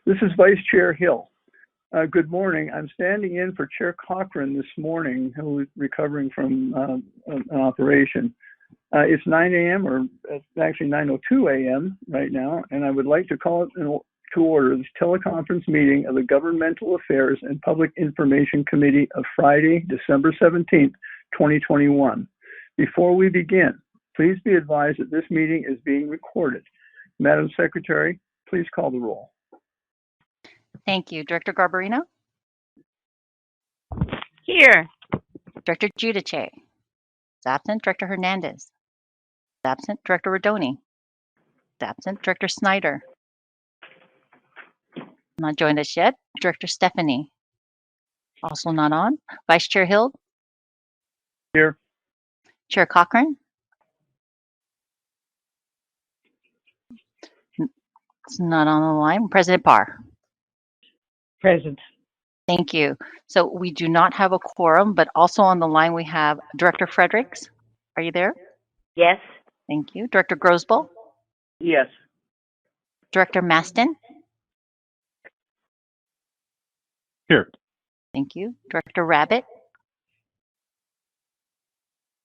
This is Vice Chair Hill. Good morning. I'm standing in for Chair Cochran this morning, who is recovering from an operation. It's 9 a.m. or it's actually 9:02 a.m. right now, and I would like to call it to order this teleconference meeting of the Governmental Affairs and Public Information Committee of Friday, December 17th, 2021. Before we begin, please be advised that this meeting is being recorded. Madam Secretary, please call the roll. Thank you. Director Garbarino? Here. Director Giudice? Is absent. Director Hernandez? Is absent. Director Rodoni? Is absent. Director Snyder? Not joined us yet. Director Stephanie? Also not on. Vice Chair Hill? Here. Chair Cochran? It's not on the line. President Parr? Present. Thank you. So we do not have a quorum, but also on the line we have Director Fredericks. Are you there? Yes. Thank you. Director Grosboll? Yes. Director Maston? Here. Thank you. Director Rabbit?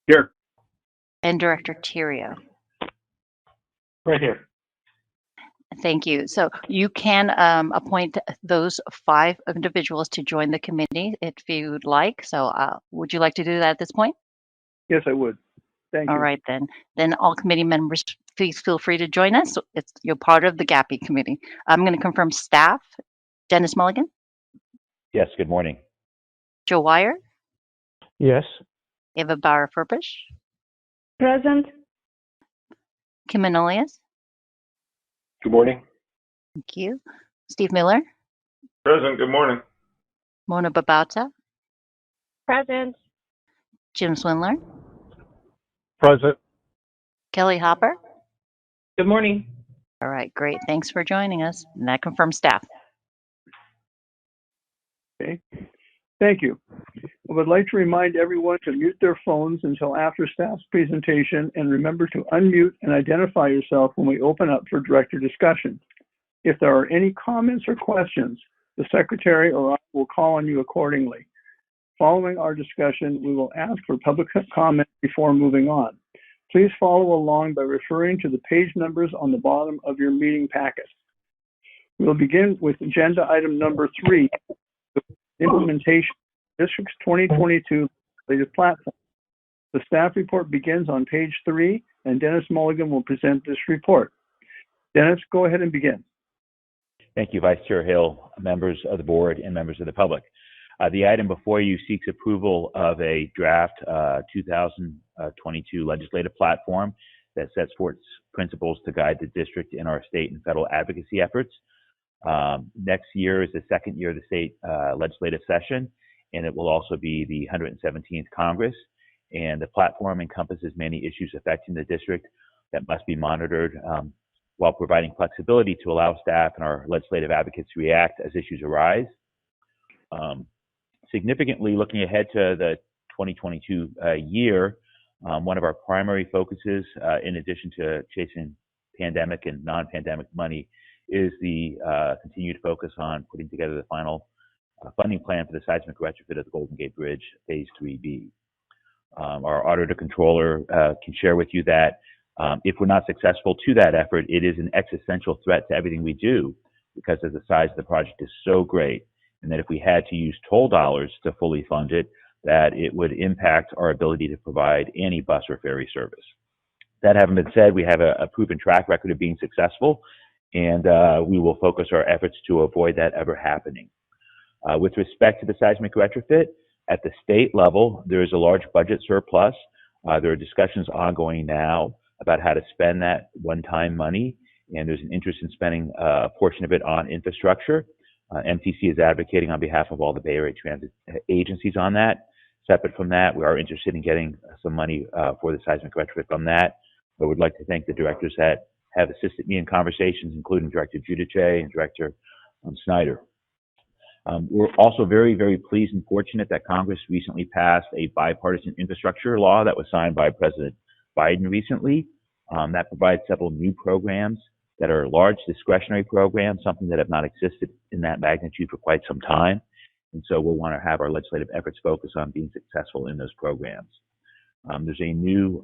Here. And Director Theriault? Right here. Thank you. So you can appoint those 5 individuals to join the committee if you'd like. So would you like to do that at this point? Yes, I would. Thank you. All right, then. Then all committee members, please feel free to join us. You're part of the GAPI committee. I'm going to confirm staff. Dennis Mulligan? Yes, good morning. Joe Wire? Yes. Eva Bauer-Furbish? Present. Kim Manolius? Good morning. Thank you. Steve Miller? Present. Good morning. Mona Babauta? Present. Jim Swindler? Present. Kelly Hopper? Good morning. All right, great. Thanks for joining us. And that confirms staff. Okay. Thank you. I would like to remind everyone to mute their phones until after staff's presentation, and remember to unmute and identify yourself when we open up for director discussion. If there are any comments or questions, the secretary or I will call on you accordingly. Following our discussion, we will ask for public comment before moving on. Please follow along by referring to the page numbers on the bottom of your meeting packet. We will begin with agenda item number 3, implementation of District's 2022 legislative platform. The staff report begins on page 3, and Dennis Mulligan will present this report. Dennis, go ahead and begin. Thank you, Vice Chair Hill, members of the board, and members of the public. The item before you seeks approval of a draft 2022 legislative platform that sets forth principles to guide the district in our state and federal advocacy efforts. Next year is the second year of the state legislative session, and it will also be the 117th Congress. And the platform encompasses many issues affecting the district that must be monitored while providing flexibility to allow staff and our legislative advocates to react as issues arise. Significantly, looking ahead to the 2022 year, one of our primary focuses, in addition to chasing pandemic and non-pandemic money, is the continued focus on putting together the final funding plan for the seismic retrofit of the Golden Gate Bridge, Phase 3B. Our auditor controller can share with you that if we're not successful to that effort, it is an existential threat to everything we do, because of the size of the project is so great, and that if we had to use toll dollars to fully fund it, that it would impact our ability to provide any bus or ferry service. That having been said, we have a proven track record of being successful, and we will focus our efforts to avoid that ever happening. With respect to the seismic retrofit, at the state level, there is a large budget surplus. There are discussions ongoing now about how to spend that one-time money, and there's an interest in spending a portion of it on infrastructure. MTC is advocating on behalf of all the Bay Area transit agencies on that. Separate from that, we are interested in getting some money for the seismic retrofit from that. I would like to thank the directors that have assisted me in conversations, including Director Giudice and Director Snyder. We're also very, very pleased and fortunate that Congress recently passed a bipartisan infrastructure law that was signed by President Biden recently. That provides several new programs that are large discretionary programs, something that have not existed in that magnitude for quite some time. And so we'll want to have our legislative efforts focus on being successful in those programs. There's a new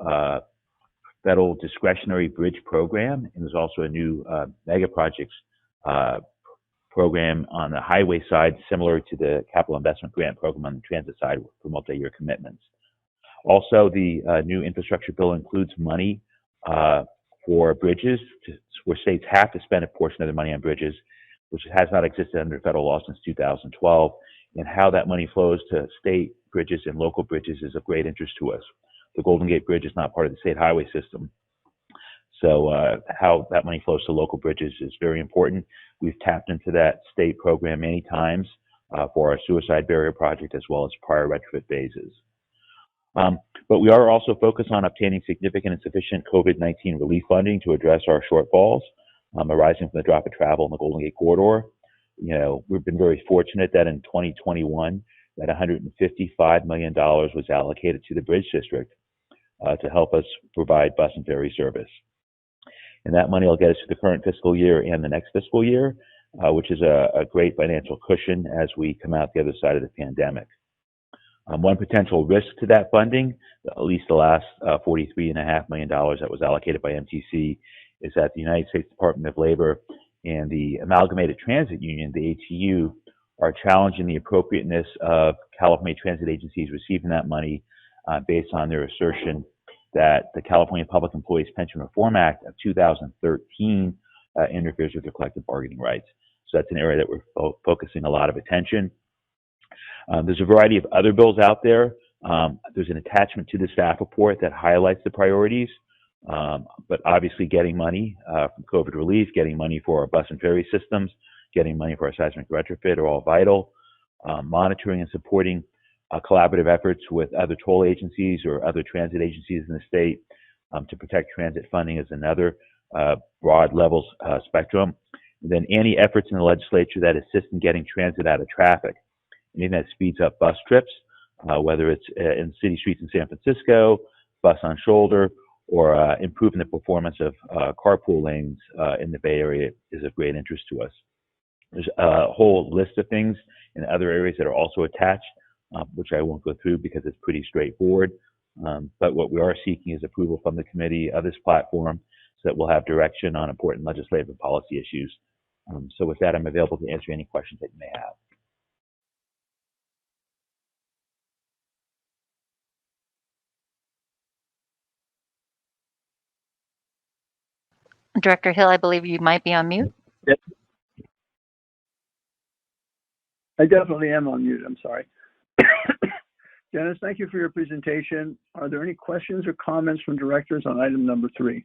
federal discretionary bridge program, and there's also a new mega projects program on the highway side, similar to the capital investment grant program on the transit side for multi-year commitments. Also, the new infrastructure bill includes money for bridges, where states have to spend a portion of their money on bridges, which has not existed under federal law since 2012. And how that money flows to state bridges and local bridges is of great interest to us. The Golden Gate Bridge is not part of the state highway system. So how that money flows to local bridges is very important. We've tapped into that state program many times for our suicide barrier project as well as prior retrofit phases. But we are also focused on obtaining significant and sufficient COVID-19 relief funding to address our shortfalls arising from the drop of travel in the Golden Gate corridor. You know, we've been very fortunate that in 2021, that $155 million was allocated to the Bridge District to help us provide bus and ferry service. And that money will get us to the current fiscal year and the next fiscal year, which is a great financial cushion as we come out the other side of the pandemic. One potential risk to that funding, at least the last $43.5 million that was allocated by MTC, is that the United States Department of Labor and the Amalgamated Transit Union, the ATU, are challenging the appropriateness of California transit agencies receiving that money based on their assertion that the California Public Employees Pension Reform Act of 2013 interferes with their collective bargaining rights. So that's an area that we're focusing a lot of attention. There's a variety of other bills out there. There's an attachment to the staff report that highlights the priorities, but obviously getting money from COVID relief, getting money for our bus and ferry systems, getting money for our seismic retrofit are all vital. Monitoring and supporting collaborative efforts with other toll agencies or other transit agencies in the state to protect transit funding is another broad levels spectrum. And then any efforts in the legislature that assist in getting transit out of traffic. Anything that speeds up bus trips, whether it's in city streets in San Francisco, bus on shoulder, or improving the performance of carpool lanes in the Bay Area is of great interest to us. There's a whole list of things in other areas that are also attached, which I won't go through because it's pretty straightforward. But what we are seeking is approval from the committee of this platform so that we'll have direction on important legislative and policy issues. So with that, I'm available to answer any questions that you may have. Director Hill, I believe you might be on mute. Yep. I definitely am on mute. I'm sorry. Dennis, thank you for your presentation. Are there any questions or comments from directors on item number 3?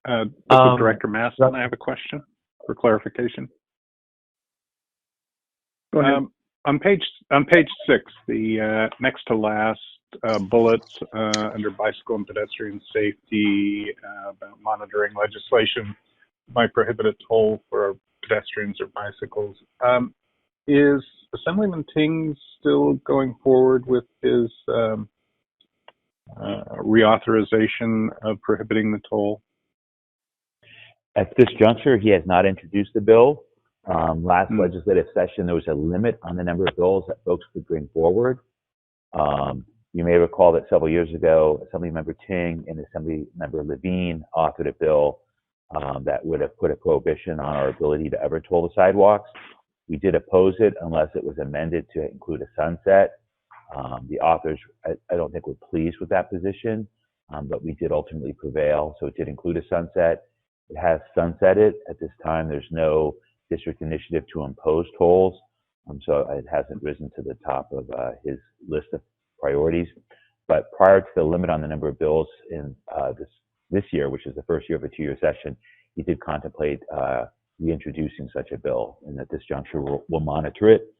This is Director Masson. I have a question for clarification. Go ahead. On page 6, the next to last bullets under bicycle and pedestrian safety about monitoring legislation might prohibit a toll for pedestrians or bicycles. Is Assemblyman Ting still going forward with his reauthorization of prohibiting the toll? At this juncture, he has not introduced the bill. Last legislative session, there was a limit on the number of bills that folks could bring forward. You may recall that several years ago, Assemblymember Ting and Assemblymember Levine authored a bill that would have put a prohibition on our ability to ever toll the sidewalks. We did oppose it unless it was amended to include a sunset. The authors, I don't think, were pleased with that position, but we did ultimately prevail. So it did include a sunset. It has sunsetted. At this time, there's no district initiative to impose tolls, so it hasn't risen to the top of his list of priorities. But prior to the limit on the number of bills in this year, which is the first year of a 2-year session, he did contemplate reintroducing such a bill, and at this juncture we'll monitor it.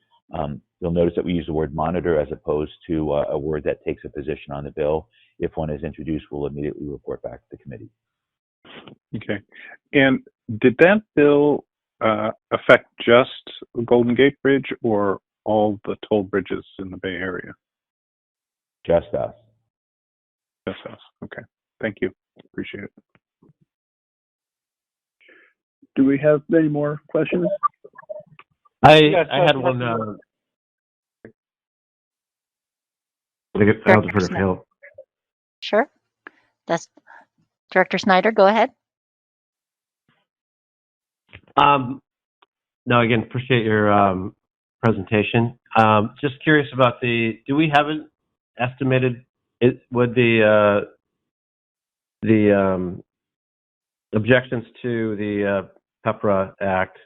You'll notice that we use the word monitor as opposed to a word that takes a position on the bill. If one is introduced, we'll immediately report back to the committee. Okay. And did that bill affect just the Golden Gate Bridge or all the toll bridges in the Bay Area? Just us. Just us. Okay. Thank you. Appreciate it. Do we have any more questions? I Yes, had one. I'll defer to Phil. Sure. That's Director Snyder. Go ahead. No, again, appreciate your presentation. Just curious about do we have an estimated, would the objections to the PEPRA Act,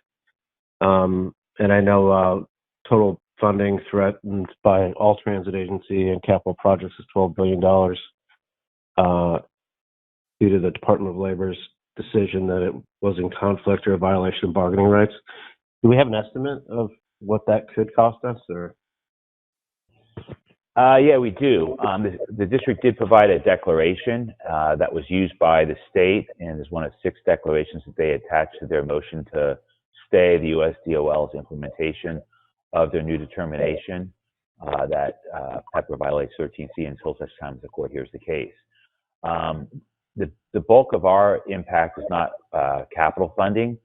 and I know total funding threatened by all transit agency and capital projects is $12 billion due to the Department of Labor's decision that it was in conflict or a violation of bargaining rights. Do we have an estimate of what that could cost us, or? Yeah, we do. The district did provide a declaration that was used by the state and is one of 6 declarations that they attached to their motion to stay the USDOL's implementation of their new determination that PEPRA violates 13C until such time as the court hears the case. The bulk of our impact is not capital funding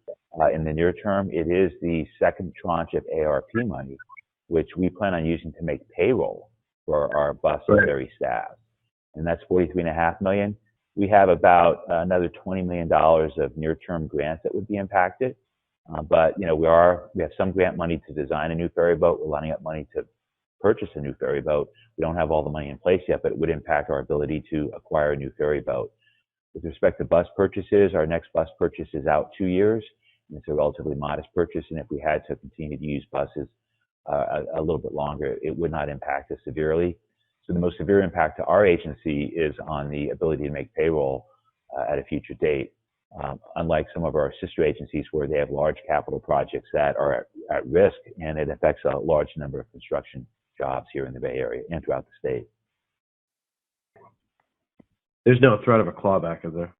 in the near term. It is the second tranche of ARP money, which we plan on using to make payroll for our bus and ferry staff. And that's $43.5 million. We have about another $20 million of near-term grants that would be impacted. But you know, we have some grant money to design a new ferry boat. We're lining up money to purchase a new ferry boat. We don't have all the money in place yet, but it would impact our ability to acquire a new ferry boat. With respect to bus purchases, our next bus purchase is out 2 years, and it's a relatively modest purchase. And if we had to continue to use buses a little bit longer, it would not impact us severely. So the most severe impact to our agency is on the ability to make payroll at a future date. Unlike some of our sister agencies where they have large capital projects that are at risk, and it affects a large number of construction jobs here in the Bay Area and throughout the state. There's no threat of a clawback, is there?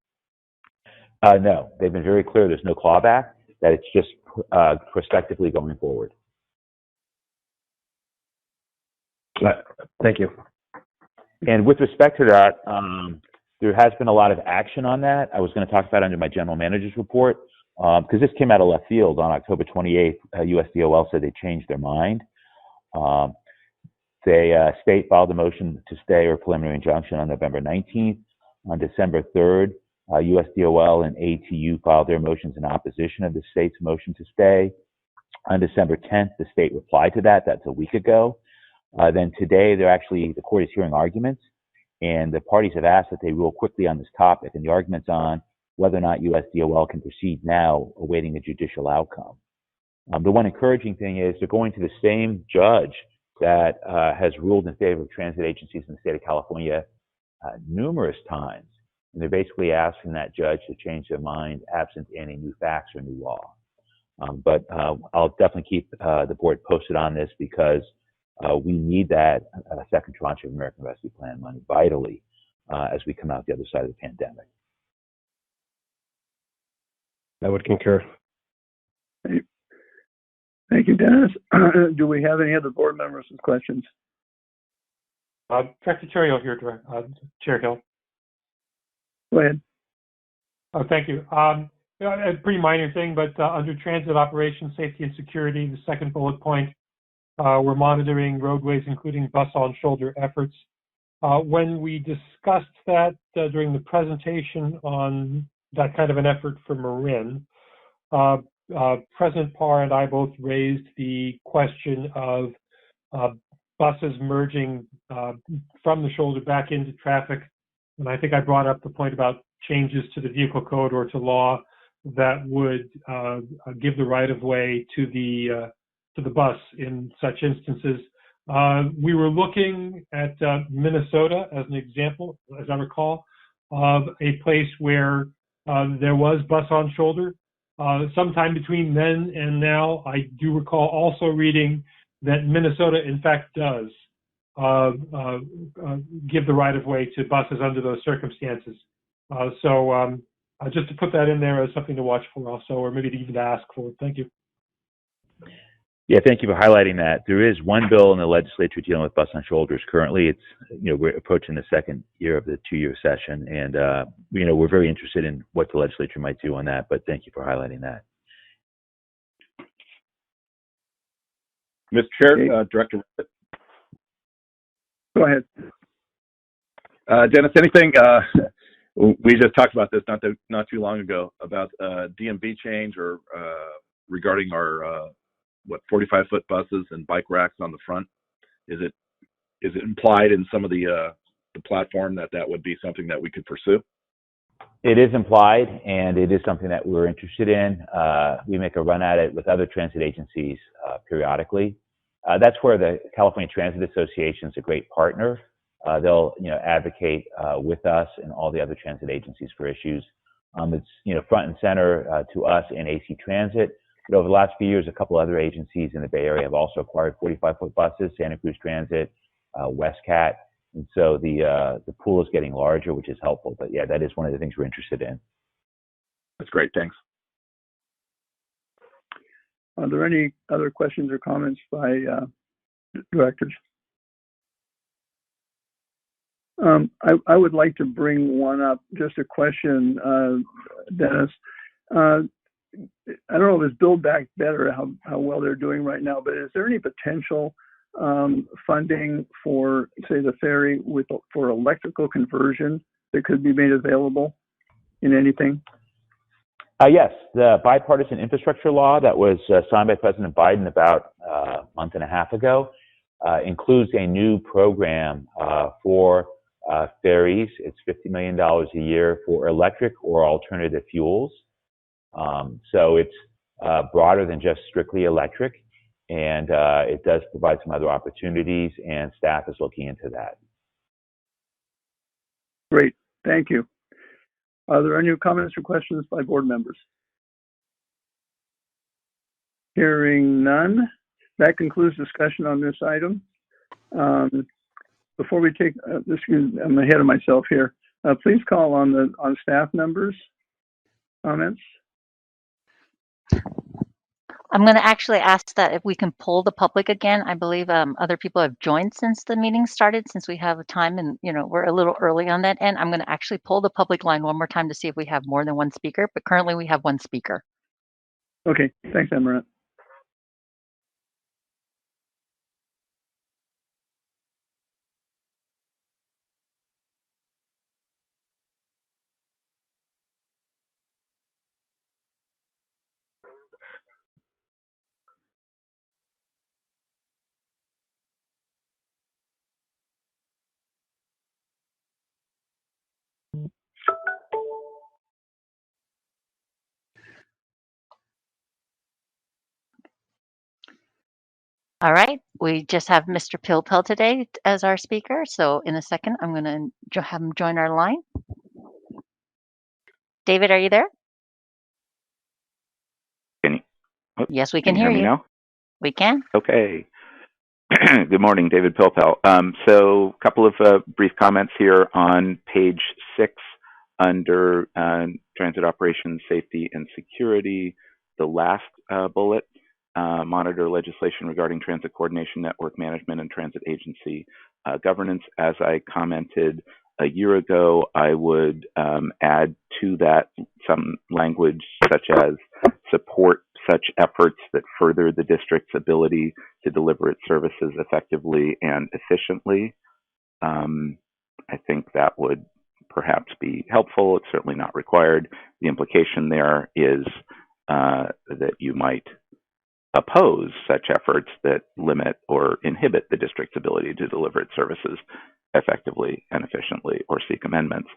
No, they've been very clear there's no clawback, that it's just prospectively going forward. Thank you. And with respect to that, there has been a lot of action on that. I was going to talk about it under my general manager's report, because this came out of left field. On October 28th, USDOL said they changed their mind. State filed a motion to stay or preliminary injunction on November 19th. On December 3rd, USDOL and ATU filed their motions in opposition of the state's motion to stay. On December 10th, the state replied to that. That's a week ago. Then today, the court is hearing arguments, and the parties have asked that they rule quickly on this topic, and the argument's on whether or not USDOL can proceed now, awaiting a judicial outcome. The one encouraging thing is they're going to the same judge that has ruled in favor of transit agencies in the state of California numerous times, and they're basically asking that judge to change their mind absent any new facts or new law. But I'll definitely keep the board posted on this, because we need that second tranche of American Rescue Plan money vitally as we come out the other side of the pandemic. I would concur. Thank you, Dennis. Do we have any other board members with questions? Director Terrio here, Chair Hill. Go ahead. Oh, thank you. A pretty minor thing, but under transit operations, safety and security, the second bullet point, we're monitoring roadways, including bus-on-shoulder efforts. When we discussed that during the presentation on that kind of an effort for Marin, President Parr and I both raised the question of buses merging from the shoulder back into traffic. And I think I brought up the point about changes to the vehicle code or to law that would give the right-of-way to the bus in such instances. We were looking at Minnesota as an example, as I recall, of a place where there was bus on shoulder. Sometime between then and now, I do recall also reading that Minnesota, in fact, does give the right-of-way to buses under those circumstances. So just to put that in there as something to watch for also, or maybe even to ask for. Thank you. Yeah, thank you for highlighting that. There is one bill in the legislature dealing with bus on shoulders currently. It's, we're approaching the second year of the 2-year session, and, we're very interested in what the legislature might do on that, but thank you for highlighting that. Mr. Chair, Okay. Director. Go ahead. Dennis, anything, we just talked about this not too long ago about DMV change or regarding our 45-foot buses and bike racks on the front. Is it implied in some of the platform that would be something that we could pursue? It is implied, and it is something that we're interested in. We make a run at it with other transit agencies periodically. That's where the California Transit Association is a great partner. They'll, advocate with us and all the other transit agencies for issues. It's, front and center to us in AC Transit. But over the last few years, a couple other agencies in the Bay Area have also acquired 45-foot buses, Santa Cruz Transit, WestCat. And so the pool is getting larger, which is helpful. But yeah, that is one of the things we're interested in. That's great. Thanks. Are there any other questions or comments by directors? I would like to bring one up, just a question, Dennis. I don't know if it's Build Back Better, how well they're doing right now, but is there any potential funding for, say, the ferry for electrical conversion that could be made available in anything? Yes, the bipartisan infrastructure law that was signed by President Biden about a month and a half ago includes a new program for ferries. It's $50 million a year for electric or alternative fuels. So it's broader than just strictly electric, and it does provide some other opportunities, and staff is looking into that. Great, thank you. Are there any comments or questions by board members? Hearing none, that concludes discussion on this item. Before we take, I'm ahead of myself here. Please call on staff members' comments. I'm going to actually ask that if we can poll the public again. I believe other people have joined since the meeting started, since we have a time and, we're a little early on that end. I'm going to actually poll the public line one more time to see if we have more than one speaker, but currently we have one speaker. Okay, thanks, Amaranth. All right, we just have Mr. Pilpel today as our speaker. So in a second, I'm going to have him join our line. David, are you there? Yes, we can hear me you. now? We can. Okay. Good morning, David Pilpel. So a couple of brief comments here on page 6 under Transit Operations, Safety, and Security. The last bullet, monitor legislation regarding transit coordination, network management, and transit agency governance. As I commented a year ago, I would add to that some language such as support such efforts that further the district's ability to deliver its services effectively and efficiently. I think that would perhaps be helpful. It's certainly not required. The implication there is that you might oppose such efforts that limit or inhibit the district's ability to deliver its services effectively and efficiently, or seek amendments.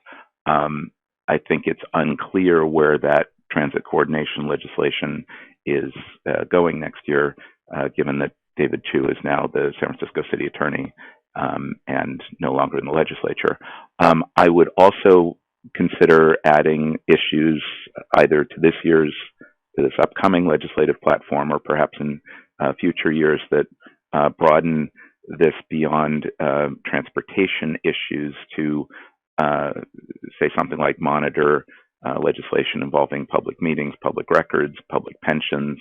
I think it's unclear where that transit coordination legislation is going next year, given that David Chu is now the San Francisco City Attorney and no longer in the legislature. I would also consider adding issues either to this upcoming legislative platform, or perhaps in future years, that broaden this beyond transportation issues to say something like monitor legislation involving public meetings, public records, public pensions,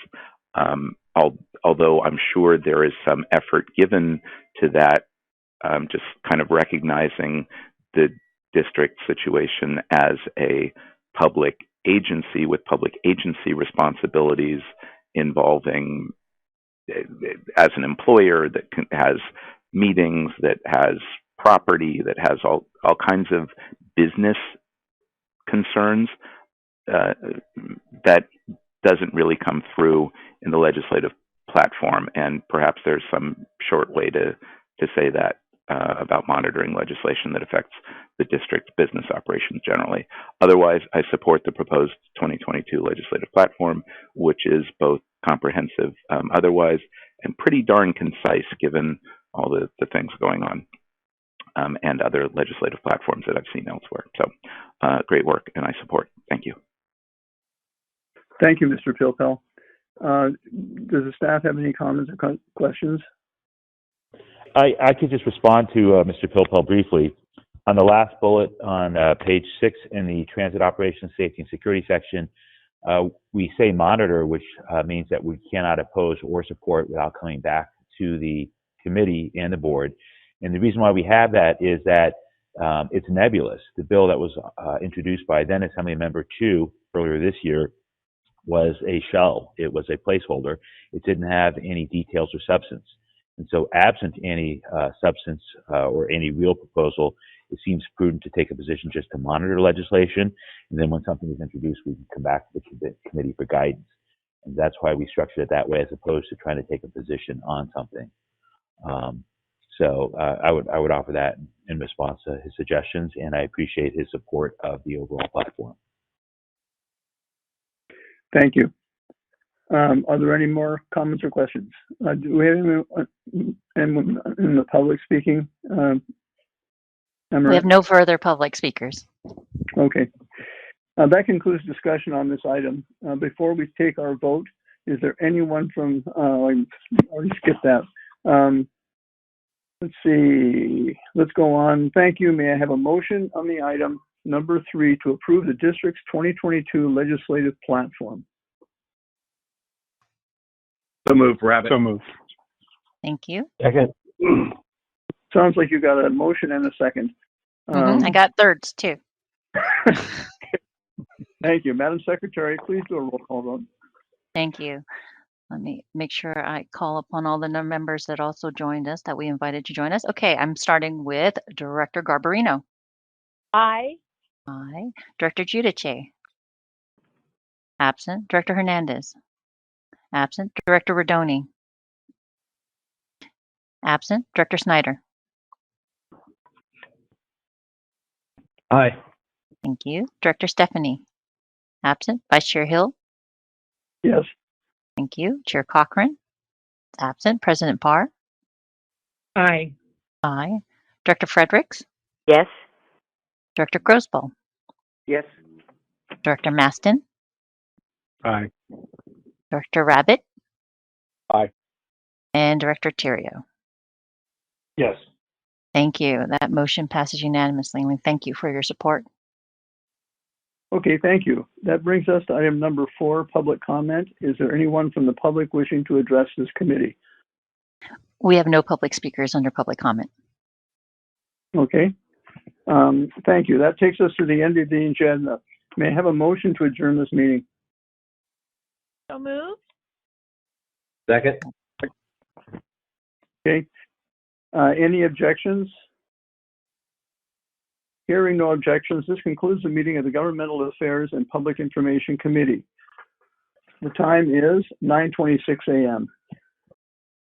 although I'm sure there is some effort given to that, just kind of recognizing the district situation as a public agency with public agency responsibilities involving, as an employer that has meetings, that has property, that has all kinds of business concerns, that doesn't really come through in the legislative platform. And perhaps there's some short way to say that about monitoring legislation that affects the district's business operations generally. Otherwise, I support the proposed 2022 legislative platform, which is both comprehensive otherwise and pretty darn concise given all the things going on, and other legislative platforms that I've seen elsewhere. So great work, and I support. Thank you. Thank you, Mr. Pilpel. Does the staff have any comments or questions? I could just respond to Mr. Pilpel briefly. On the last bullet on page 6 in the Transit Operations Safety and Security section, we say monitor, which means that we cannot oppose or support without coming back to the committee and the board. And the reason why we have that is that it's nebulous. The bill that was introduced by then Assembly Member 2 earlier this year was a shell. It was a placeholder. It didn't have any details or substance. And so absent any substance or any real proposal, it seems prudent to take a position just to monitor legislation. And then when something is introduced, we can come back to the committee for guidance. And that's why we structured it that way, as opposed to trying to take a position on something. So I would offer that in response to his suggestions, and I appreciate his support of the overall platform. Thank you. Are there any more comments or questions? Do we have anyone in the public speaking? We have no further public speakers. Okay. That concludes discussion on this item. Before we take our vote, is there anyone from, I already skipped that. Let's see, let's go on. Thank you. May I have a motion on the item number 3 to approve the district's 2022 legislative platform? So moved, Rabbit. So moved. Thank you. Second. Sounds like you got a motion and a second. I got thirds too. Thank you. Madam Secretary, please do a roll call vote. Thank you. Let me make sure I call upon all the members that also joined us, that we invited to join us. Okay, I'm starting with Director Garbarino. Aye. Aye. Director Giudice. Absent. Director Hernandez. Absent. Director Rodoni. Absent. Director Snyder. Aye. Thank you. Director Stephanie. Absent. Vice Chair Hill. Yes. Thank you. Chair Cochran. Absent. President Parr. Aye. Aye. Director Fredericks. Yes. Director Grosboll. Yes. Director Maston. Aye. Director Rabbit. Aye. And Director Theriault. Yes. Thank you. That motion passes unanimously, and we thank you for your support. Okay, thank you. That brings us to item number 4, public comment. Is there anyone from the public wishing to address this committee? We have no public speakers under public comment. Okay. Thank you. That takes us to the end of the agenda. May I have a motion to adjourn this meeting? So moved. Second. Okay. Any objections? Hearing no objections, this concludes the meeting of the Governmental Affairs and Public Information Committee. The time is 9:26 a.m.